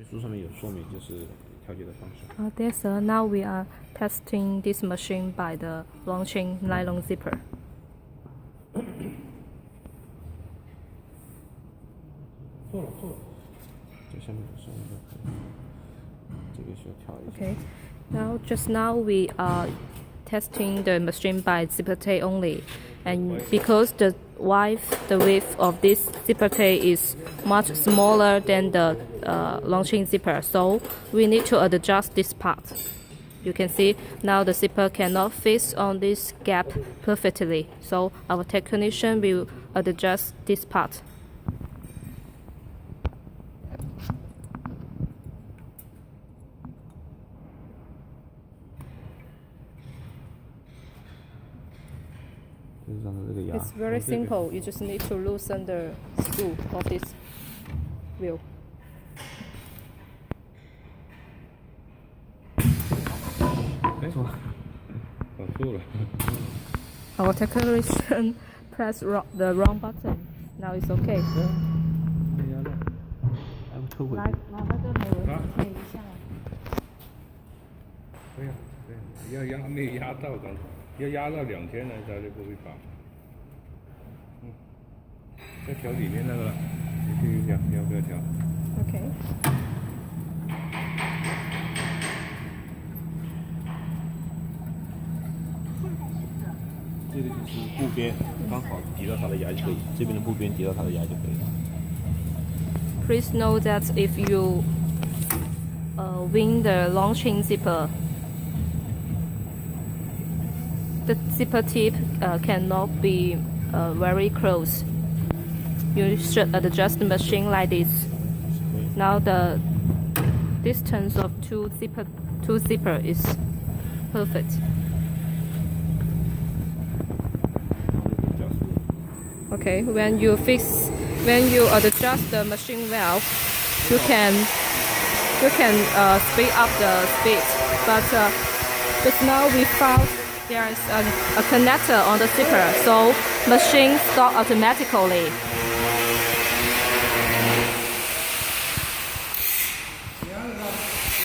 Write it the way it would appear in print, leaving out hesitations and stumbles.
书上面有说明，就是调节的方式。Yes, now we are testing this machine by the launching nylon zipper. 错了，这下面这个需要调一下。Okay. Just now we are testing the machine by zipper tape only, and because the width of this zipper tape is much smaller than the launching zipper, so we need to adjust this part. You can see now the zipper cannot fit on this gap perfectly, so our technician will adjust this part. It's very simple. You just need to loosen the screw of this wheel. Our technician pressed the wrong button. Now it's okay. 来，那个没有推一下。对呀，没压到刚，要压到2天呢，它就不会跑。要调里面那个了，你去调，要不要调 Okay. 这个就是布边刚好抵到它的牙就可以，这边的布边抵到它的牙就可以了。Please know that if you win the launching zipper, the zipper tip cannot be very close. You should adjust the machine like this. Now the distance of two zipper is perfect. Okay, when you adjust the machine valve, you can speed up the speed. But just now we found there is a connector on the zipper, so machine stop automatically.